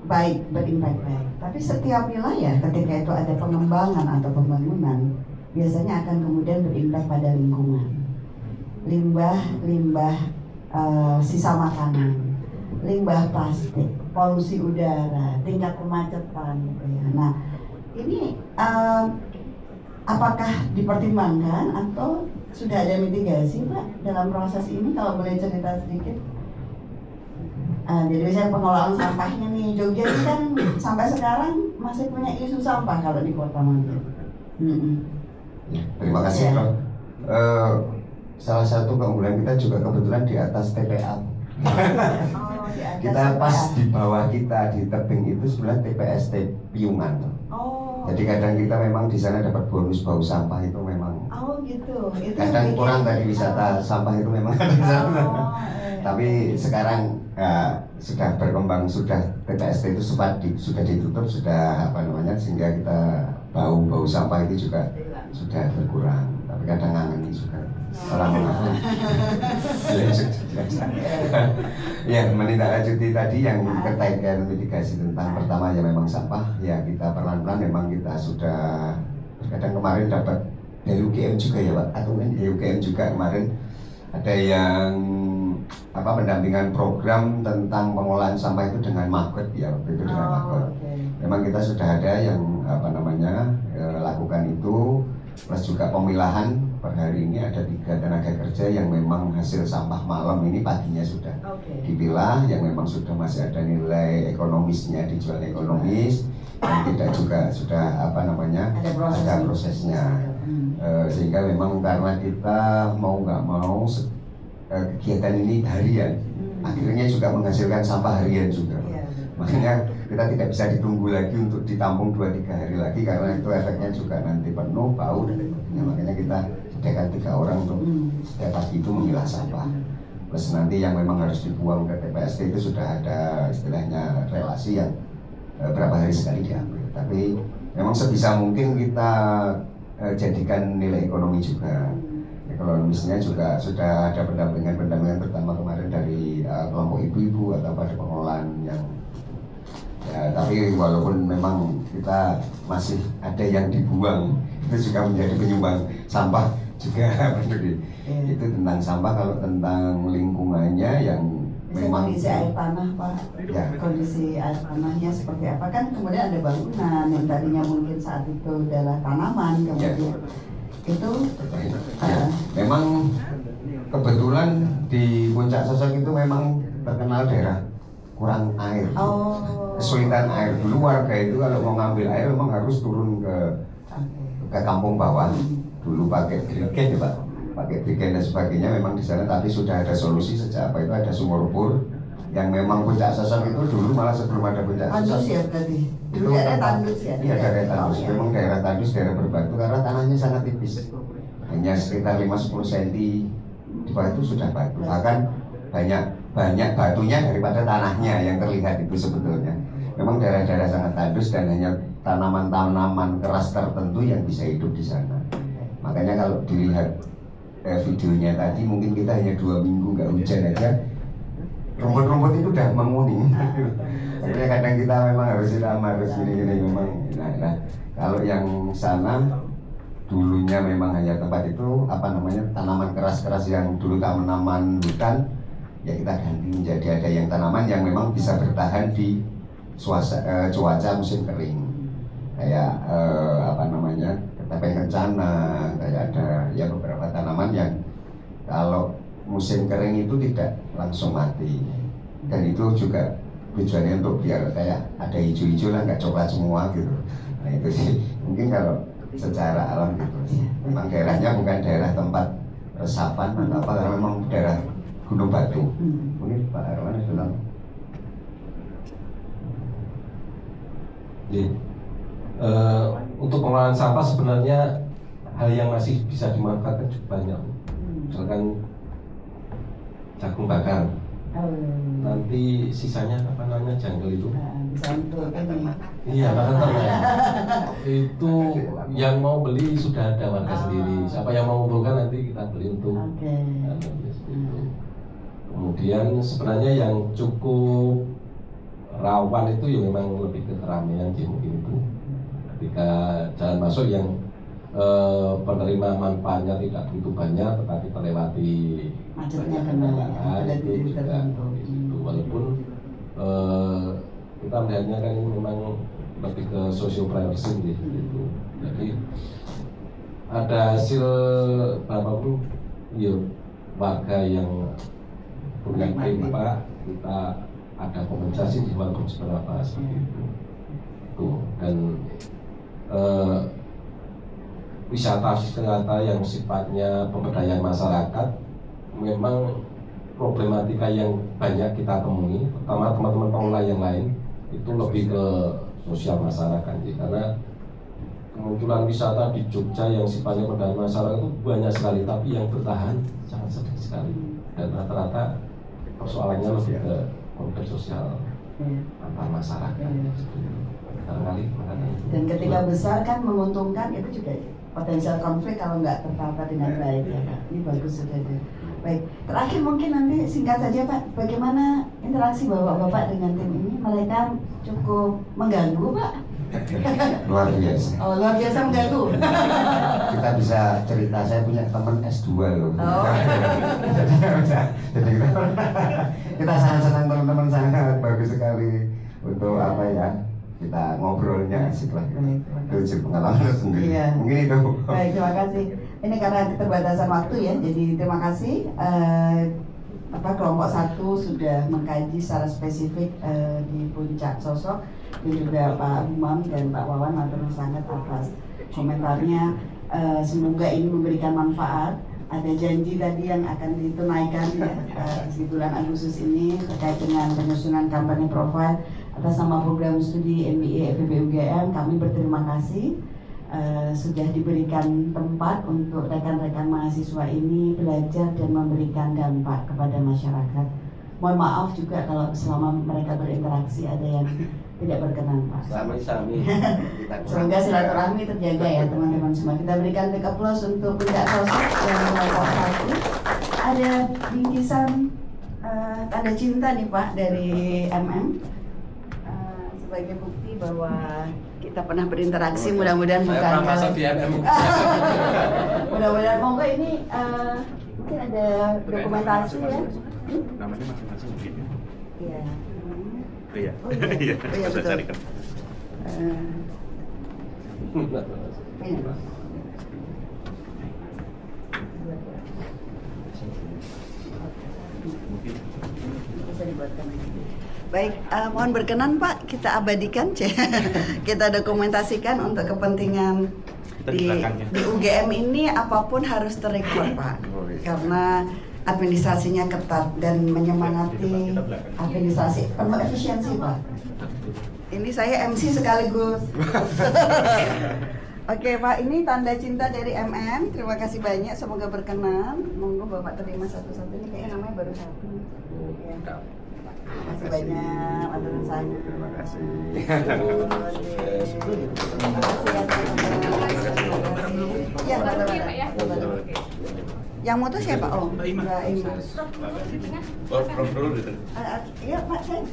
baik, berimpact baik. Tapi setiap wilayah ketika itu ada pengembangan atau pembangunan biasanya akan kemudian berimpact pada lingkungan, limbah sisa makanan, limbah plastik, polusi udara, tingkat kemacetan gitu ya. Nah ini apakah dipertimbangkan atau sudah ada mitigasi Pak dalam proses ini, kalau boleh cerita sedikit? Jadi misalnya pengelolaan sampahnya nih, Jogja ini kan sampai sekarang masih punya isu sampah kalau di Kota Madia. Ya, terima kasih Prof. Salah satu keunggulan kita juga kebetulan di atas TPA. Kita pas di bawah kita di tebing itu sebenarnya TPST Piungan. Jadi kadang kita memang di sana dapat bonus bau sampah itu memang. Oh gitu. Itu kadang kurang tadi wisata sampah itu memang ada di sana. Tapi sekarang sudah berkembang, sudah TPST itu sudah ditutup, sudah sehingga kita bau sampah itu juga sudah berkurang. Tapi kadang ngangen juga orang mengaku. Ya, menindaklanjuti tadi yang terkait mitigasi tentang pertama ya memang sampah ya, kita pelan-pelan memang kita sudah kadang kemarin dapat dari UGM juga ya Pak, atau dari UGM juga kemarin ada yang pendampingan program tentang pengolahan sampah itu dengan maggot ya, waktu itu dengan maggot. Memang kita sudah ada yang lakukan itu, plus juga pemilahan. Per hari ini ada 3 tenaga kerja yang memang hasil sampah malam ini paginya sudah dipilah, yang memang sudah masih ada nilai ekonomisnya, dijual ekonomis, dan tidak juga sudah ada prosesnya. Sehingga memang karena kita mau nggak mau kegiatan ini harian, akhirnya juga menghasilkan sampah harian juga. Makanya kita tidak bisa ditunggu lagi untuk ditampung 2-3 hari lagi, karena itu efeknya juga nanti penuh, bau dan sebagainya. Makanya kita sediakan 3 orang untuk setiap pagi itu memilah sampah. Plus nanti yang memang harus dibuang ke TPST itu sudah ada istilahnya relasi yang berapa hari sekali diambil. Tapi memang sebisa mungkin kita jadikan nilai ekonomi juga. Ekonomisnya juga sudah ada pendampingan pertama kemarin dari kelompok ibu-ibu atau pada pengelolaan yang ya, tapi walaupun memang kita masih ada yang dibuang, itu juga menjadi penyumbang sampah juga. Itu tentang sampah. Kalau tentang lingkungannya yang memang kondisi air tanah Pak, ya. Kondisi air tanahnya seperti apa, kan kemudian ada bangunan yang tadinya mungkin saat itu adalah tanaman, kemudian itu memang kebetulan di Puncak Sosok itu memang terkenal daerah kurang air. Oh. Kesulitan air. Dulu warga itu kalau mau ngambil air memang harus turun ke kampung bawah. Dulu pakai jerigen ya Pak, pakai jerigen dan sebagainya memang di sana. Tapi sudah ada solusi sejak apa itu ada sumur bor yang memang Puncak Sosok itu dulu malah sebelum ada Puncak Sosok. Tandus ya berarti. Itu daerah Tandus ya. Iya daerah Tandus. Memang daerah Tandus daerah berbatu karena tanahnya sangat tipis. Hanya sekitar 5-10 cm di bawah itu sudah batu. Bahkan banyak batunya daripada tanahnya yang terlihat itu sebetulnya. Memang daerah-daerah sangat tandus dan hanya tanaman-tanaman keras tertentu yang bisa hidup di sana. Makanya kalau dilihat videonya tadi mungkin kita hanya 2 minggu nggak hujan aja rumput-rumput itu udah menguning. Makanya kadang kita memang harus gini-gini memang. Nah, kalau yang sana dulunya memang hanya tempat itu tanaman keras-keras yang dulu tanaman hutan, ya kita ganti menjadi ada yang tanaman yang memang bisa bertahan di cuaca musim kering, kayak ketepeng kencana, kayak ada ya beberapa tanaman yang kalau musim kering itu tidak langsung mati, dan itu juga tujuannya untuk biar kayak ada hijau-hijau lah, nggak coklat semua gitu. Nah itu sih mungkin kalau secara alam gitu. Memang daerahnya bukan daerah tempat resapan atau apa, karena memang daerah gunung batu. Mungkin Pak Arwan bilang. Untuk pengolahan sampah sebenarnya hal yang masih bisa dimanfaatkan cukup banyak. Misalkan jagung bakar. Nanti sisanya janggal itu. Bisa untuk ini. Iya, bahan ternak. Itu yang mau beli sudah ada warga sendiri. Siapa yang mau mengumpulkan nanti kita beli untuk. Kemudian sebenarnya yang cukup rawan itu ya memang lebih ke keramaian sih mungkin itu. Ketika jalan masuk yang penerima manfaatnya tidak begitu banyak, tetapi terlewati macetnya kendaraan itu juga itu. Walaupun kita melihatnya kan ini memang lebih ke social privacy gitu. Jadi ada hasil berapapun ya warga yang punya pipa kita ada kompensasi di walaupun seberapa seperti itu. Dan wisata yang sifatnya pemberdayaan masyarakat memang problematika yang banyak kita temui, terutama teman-teman pengelola yang lain itu lebih ke sosial masyarakat sih, karena kemunculan wisata di Jogja yang sifatnya pemberdayaan masyarakat itu banyak sekali, tapi yang bertahan sangat sedikit sekali dan rata-rata persoalannya lebih ke konteks sosial antar masyarakat. Barangkali dan ketika besar kan menguntungkan, itu juga potensial konflik kalau nggak tertata dengan baik ya Pak. Ini bagus sudah ada. Baik, terakhir mungkin nanti singkat saja Pak, bagaimana interaksi bapak-bapak dengan tim ini? Mereka cukup mengganggu Pak? Luar biasa. Oh luar biasa mengganggu. Kita bisa cerita, saya punya teman S2 loh. Oh. Jadi kita sangat senang, teman-teman sangat bagus sekali untuk apa ya, kita ngobrolnya asik lah. Itu pengalaman sendiri. Iya. Mungkin itu. Baik, terima kasih. Ini karena keterbatasan waktu ya, jadi terima kasih. Kelompok 1 sudah mengkaji secara spesifik di Puncak Sosok, dan juga Pak Humam dan Pak Wawan matur sangat atas komentarnya. Semoga ini memberikan manfaat. Ada janji tadi yang akan ditunaikan ya, di bulan Agustus ini terkait dengan penyusunan kampanye profil atas nama program studi MBA FEB UGM. Kami berterima kasih sudah diberikan tempat untuk rekan-rekan mahasiswa ini belajar dan memberikan dampak kepada masyarakat. Mohon maaf juga kalau selama mereka berinteraksi ada yang tidak berkenan Pak. Sami-sami. Semoga silaturahmi terjaga ya teman-teman semua. Kita berikan big applause untuk Puncak Sosok yang kelompok 1. Ada bingkisan tanda cinta nih Pak dari MM. Sebagai bukti bahwa kita pernah berinteraksi, mudah-mudahan bukan saya pernah masuk di MM. mudah-mudahan monggo ini mungkin ada dokumentasi ya. Namanya masing-masing begini. Iya. Iya. Oh, iya. Iya. Oh, iya, betul. Carikan. Ini. Bisa dibuatkan lagi. Baik, mohon berkenan Pak, kita abadikan, kita dokumentasikan untuk kepentingan di UGM ini apapun harus terrekord Pak, karena administrasinya ketat dan menyemangati administrasi penuh efisiensi Pak. Ini saya MC sekaligus. Oke Pak, ini tanda cinta dari MM. Terima kasih banyak, semoga berkenan. Monggo Bapak terima satu-satu, ini kayaknya namanya baru satu. Ya. Terima kasih banyak atas saya. Terima kasih. Ya, yang moto siapa? Oh, Mbak Ima. Prof dulu gitu. Iya Pak, saya.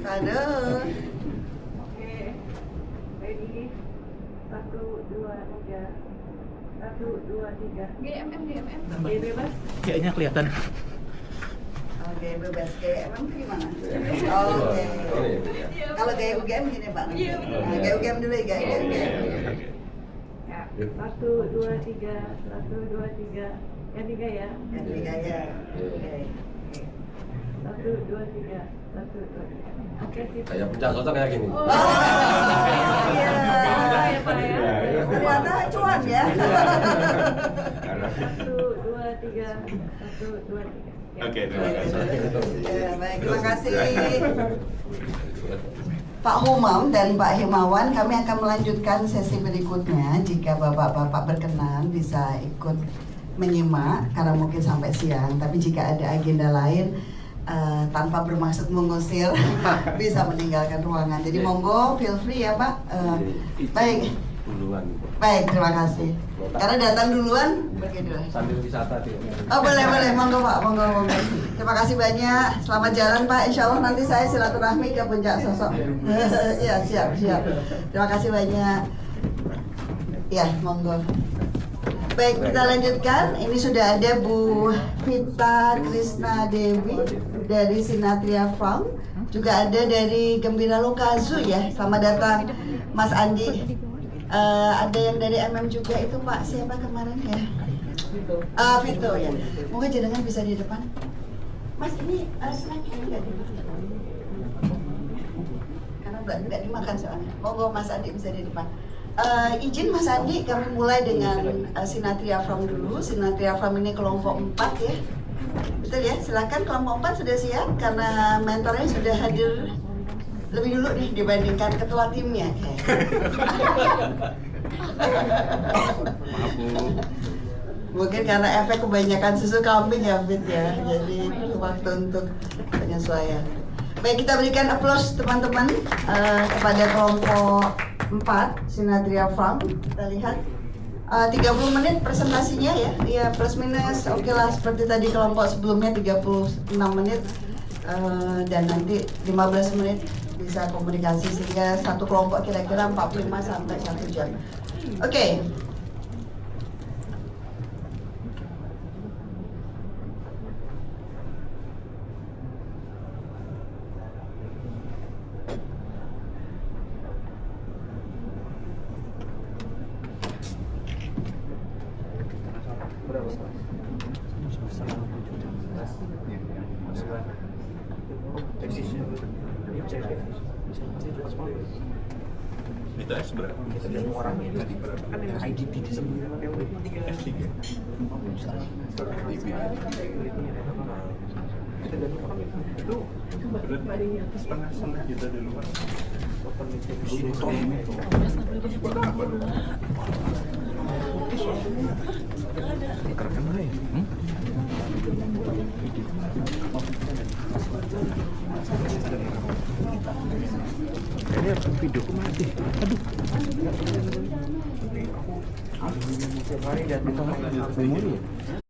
Aduh. Oke, ready. 1, 2, 3. 1, 2, 3. GMM. G bebas. Kayaknya kelihatan. Oke, bebas. Kayak emang gimana? Oke. Kalau gaya UGM gini Pak. Nah, gaya UGM dulu ya, gaya UGM. Ya. 1, 2, 3. 1, 2, 3. Yang 3 ya. Yang 3 ya. Oke. 1, 2, 3. 1, 2, 3. Oke, sip. Kayak puncak sosok kayak gini. Oh, iya. Ya, Pak ya. Ternyata cuan ya. 1, 2, 3. 1, 2, 3. Oke, terima kasih. Ya, baik, terima kasih. Pak Humam dan Pak Himawan, kami akan melanjutkan sesi berikutnya. Jika bapak-bapak berkenan bisa ikut menyimak, karena mungkin sampai siang. Tapi jika ada agenda lain, tanpa bermaksud mengusir, bisa meninggalkan ruangan. Jadi monggo, feel free ya Pak. Baik. Duluan. Baik, terima kasih. Karena datang duluan, pergi dulu. Sambil wisata dia. Oh boleh, monggo Pak, monggo. Terima kasih banyak, selamat jalan Pak. Insya Allah nanti saya silaturahmi ke Puncak Sosok. Iya siap. Terima kasih banyak. Ya, monggo. Baik, kita lanjutkan. Ini sudah ada Bu Vita Krisna Dewi dari Sinatria Farm. Juga ada dari Gembira Lokazu ya. Selamat datang Mas Andi. Ada yang dari MM juga itu Pak, siapa kemarin ya? Vito ya. Mungkin jenengan bisa di depan. Mas ini snacknya nggak dimakan? Karena nggak dimakan soalnya. Monggo Mas Andi bisa di depan. Izin Mas Andi, kami mulai dengan Sinatria Farm dulu. Sinatria Farm ini kelompok 4 ya. Betul ya, silakan kelompok 4 sudah siap karena mentornya sudah hadir lebih dulu nih dibandingkan ketua timnya. Mungkin karena efek kebanyakan susu kambing ya Fit ya, jadi waktu untuk penyesuaian. Baik, kita berikan applause teman-teman kepada kelompok 4 Sinatria Farm. Kita lihat 30 menit presentasinya ya, ya plus minus oke lah seperti tadi kelompok sebelumnya 36 menit dan nanti 15 menit bisa komunikasi sehingga satu kelompok kira-kira 45 sampai 1 jam. Oke. Itu S berapa? Orang tadi berapa? Kan yang IDP disebut S3. Itu setengah juta di luar. Terkenal ya? Ini videoku mati. Aduh. Memori ya?